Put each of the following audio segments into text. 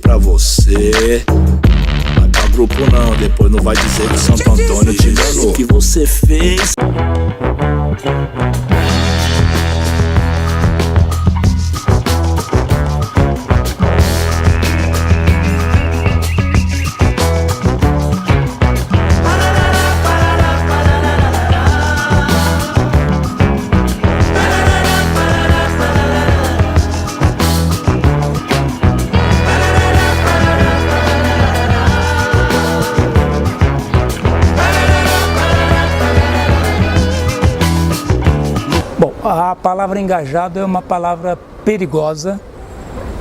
pra você. Vai pra grupo não, depois não vai dizer que Santo Antônio te enganou. O que você fez? Bom, a palavra engajado é uma palavra perigosa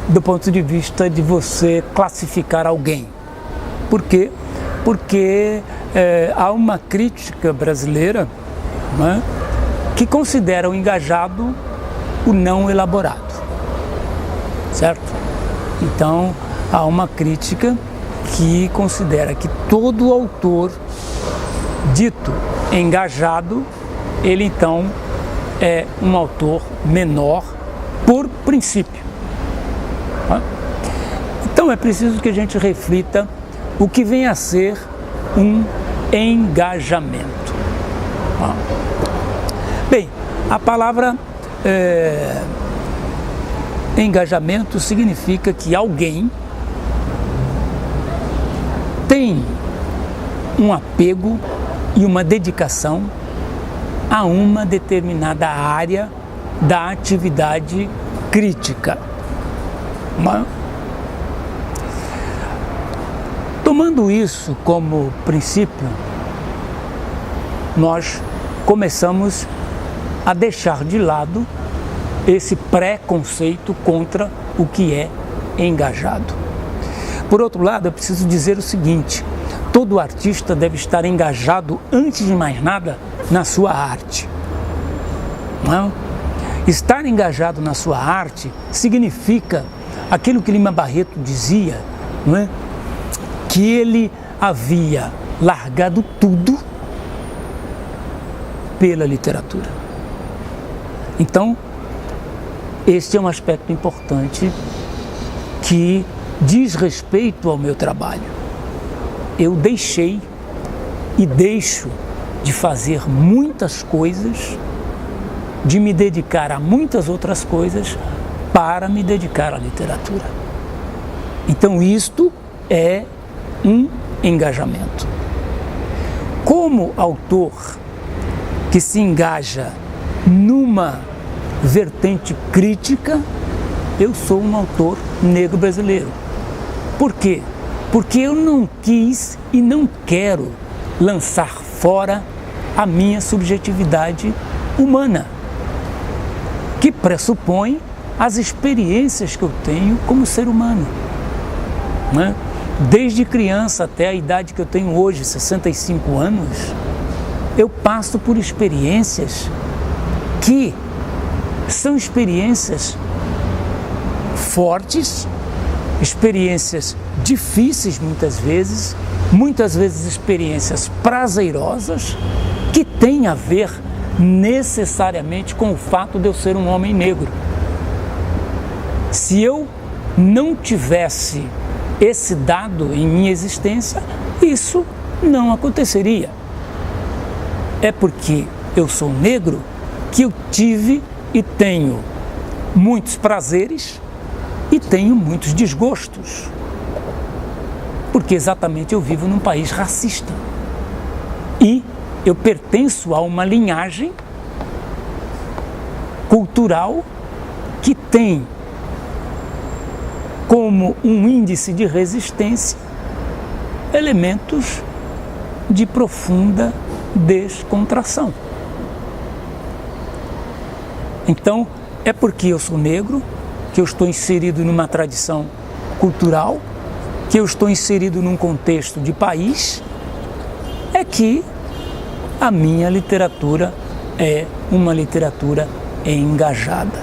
do ponto de vista de você classificar alguém. Por quê? Porque há uma crítica brasileira, né, que considera o engajado o não elaborado, certo? Então, há uma crítica que considera que todo autor dito engajado, ele então é um autor menor por princípio. Então é preciso que a gente reflita o que vem a ser um engajamento. Bem, a palavra engajamento significa que alguém tem um apego e uma dedicação a uma determinada área da atividade crítica. Tomando isso como princípio, nós começamos a deixar de lado esse preconceito contra o que é engajado. Por outro lado, eu preciso dizer o seguinte: todo artista deve estar engajado, antes de mais nada, na sua arte. Não? Estar engajado na sua arte significa aquilo que Lima Barreto dizia, não é? Que ele havia largado tudo pela literatura. Então, este é um aspecto importante que diz respeito ao meu trabalho. Eu deixei e deixo de fazer muitas coisas, de me dedicar a muitas outras coisas para me dedicar à literatura. Então isto é um engajamento. Como autor que se engaja numa vertente crítica, eu sou um autor negro brasileiro. Por quê? Porque eu não quis e não quero lançar fora a minha subjetividade humana, que pressupõe as experiências que eu tenho como ser humano, né? Desde criança até a idade que eu tenho hoje, 65 anos, eu passo por experiências que são experiências fortes, experiências difíceis muitas vezes experiências prazerosas, que têm a ver necessariamente com o fato de eu ser um homem negro. Se eu não tivesse esse dado em minha existência, isso não aconteceria. É porque eu sou negro que eu tive e tenho muitos prazeres e tenho muitos desgostos. Porque exatamente eu vivo num país racista. E eu pertenço a uma linhagem cultural que tem como um índice de resistência elementos de profunda descontração. Então, é porque eu sou negro, que eu estou inserido numa tradição cultural, que eu estou inserido num contexto de país, é que a minha literatura é uma literatura engajada.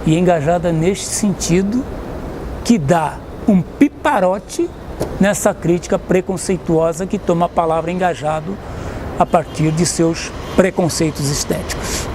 E engajada neste sentido que dá um piparote nessa crítica preconceituosa que toma a palavra engajado a partir de seus preconceitos estéticos.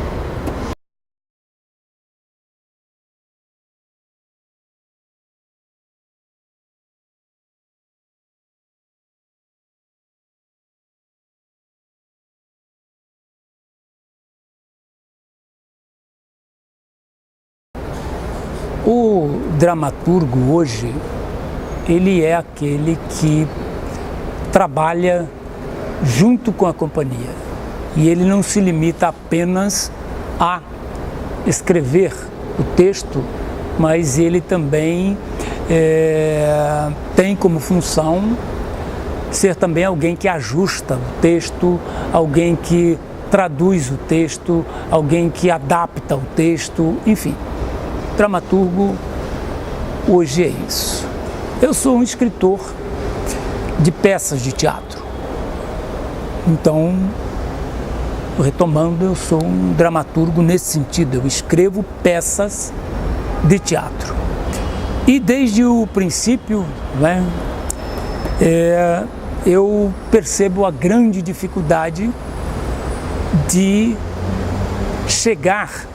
O dramaturgo hoje, ele é aquele que trabalha junto com a companhia. E ele não se limita apenas a escrever o texto, mas ele também tem como função ser também alguém que ajusta o texto, alguém que traduz o texto, alguém que adapta o texto, enfim. Dramaturgo hoje é isso. Eu sou um escritor de peças de teatro. Então, retomando, eu sou um dramaturgo nesse sentido. Eu escrevo peças de teatro. E desde o princípio, né, eu percebo a grande dificuldade de chegar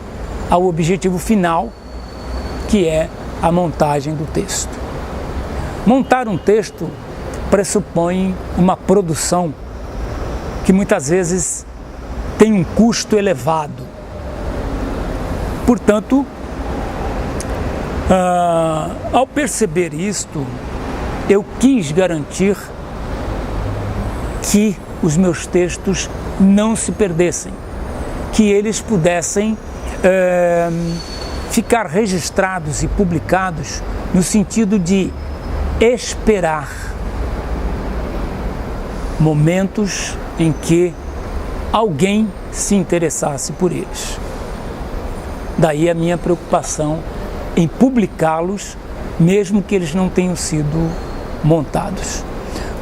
ao objetivo final, que é a montagem do texto. Montar um texto pressupõe uma produção que muitas vezes tem um custo elevado. Portanto, ao perceber isto, eu quis garantir que os meus textos não se perdessem, que eles pudessem ficar registrados e publicados no sentido de esperar momentos em que alguém se interessasse por eles. Daí a minha preocupação em publicá-los, mesmo que eles não tenham sido montados.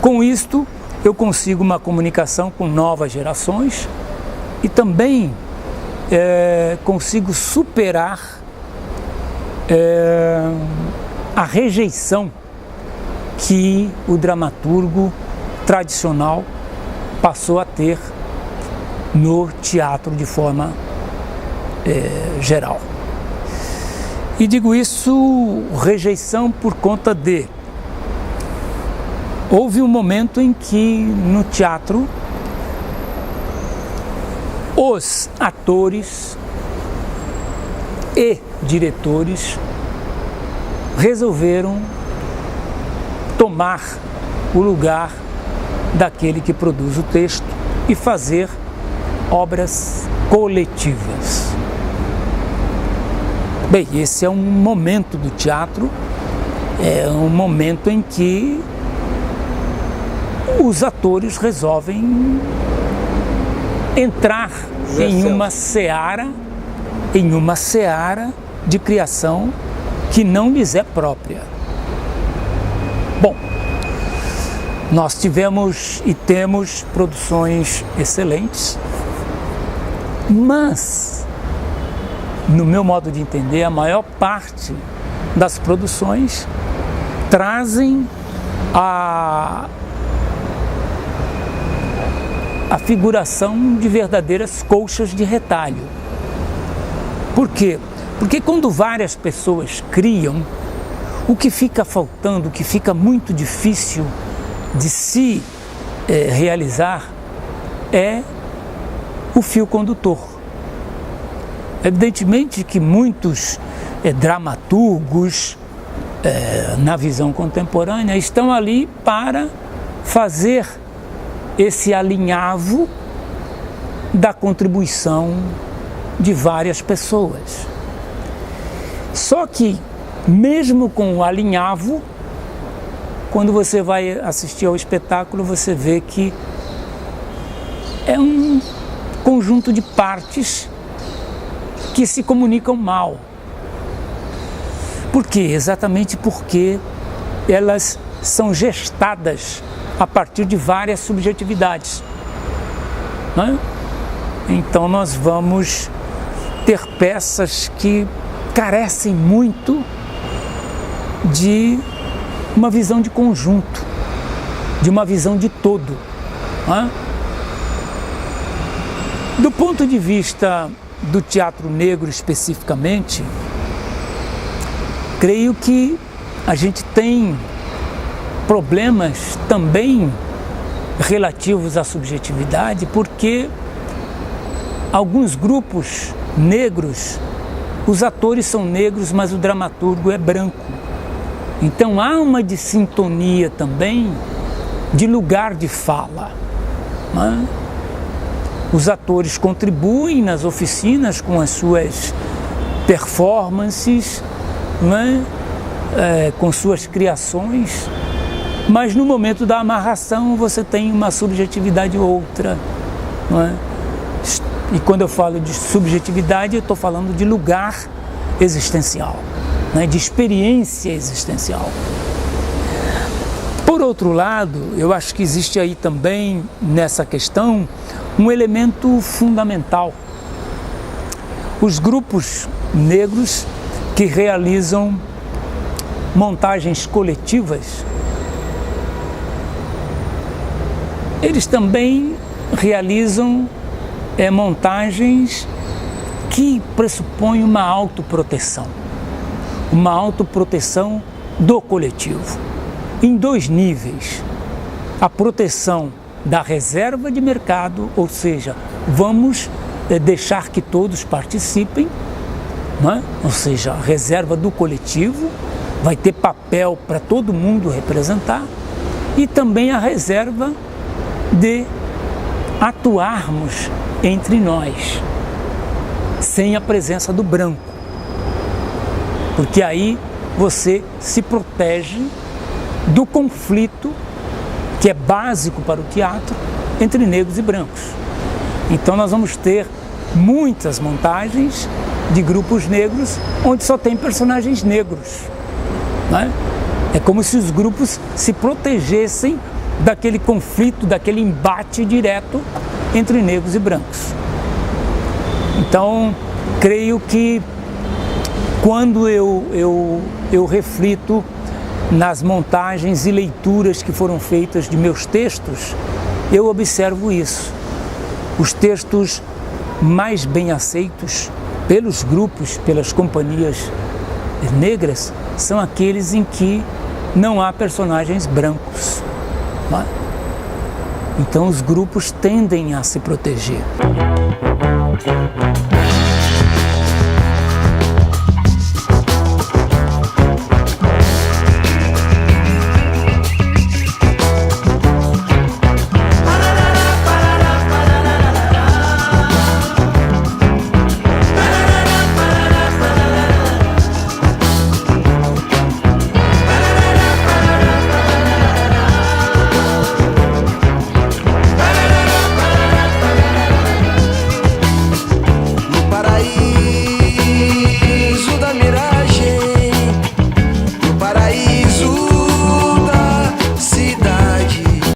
Com isto, eu consigo uma comunicação com novas gerações e também consigo superar a rejeição que o dramaturgo tradicional passou a ter no teatro de forma geral. E digo isso, rejeição por conta de... Houve um momento em que no teatro os atores e diretores resolveram tomar o lugar daquele que produz o texto e fazer obras coletivas. Bem, esse é um momento do teatro, é um momento em que os atores resolvem entrar em uma seara de criação que não lhes é própria. Bom, nós tivemos e temos produções excelentes, mas, no meu modo de entender, a maior parte das produções trazem a figuração de verdadeiras colchas de retalho. Por quê? Porque quando várias pessoas criam, o que fica faltando, o que fica muito difícil de se realizar é o fio condutor. Evidentemente que muitos dramaturgos, na visão contemporânea, estão ali para fazer esse alinhavo da contribuição de várias pessoas. Só que, mesmo com o alinhavo, quando você vai assistir ao espetáculo, você vê que é um conjunto de partes que se comunicam mal. Por quê? Exatamente porque elas são gestadas a partir de várias subjetividades, né? Então nós vamos ter peças que carecem muito de uma visão de conjunto, de uma visão de todo, né? Do ponto de vista do teatro negro especificamente, creio que a gente tem problemas também relativos à subjetividade, porque alguns grupos negros Os atores são negros, mas o dramaturgo é branco. Então há uma dissintonia também de lugar de fala, né? Os atores contribuem nas oficinas com as suas performances, né? Com suas criações, mas no momento da amarração você tem uma subjetividade outra, não é? E quando eu falo de subjetividade, eu estou falando de lugar existencial, né? De experiência existencial. Por outro lado, eu acho que existe aí também nessa questão um elemento fundamental. Os grupos negros que realizam montagens coletivas, eles também realizam montagens que pressupõem uma autoproteção do coletivo, em dois níveis: a proteção da reserva de mercado, ou seja, vamos deixar que todos participem, né? Ou seja, a reserva do coletivo vai ter papel para todo mundo representar, e também a reserva de atuarmos entre nós, sem a presença do branco, porque aí você se protege do conflito que é básico para o teatro entre negros e brancos. Então nós vamos ter muitas montagens de grupos negros onde só tem personagens negros, né? É como se os grupos se protegessem daquele conflito, daquele embate direto entre negros e brancos. Então, creio que quando eu reflito nas montagens e leituras que foram feitas de meus textos, eu observo isso. Os textos mais bem aceitos pelos grupos, pelas companhias negras, são aqueles em que não há personagens brancos. Então os grupos tendem a se proteger.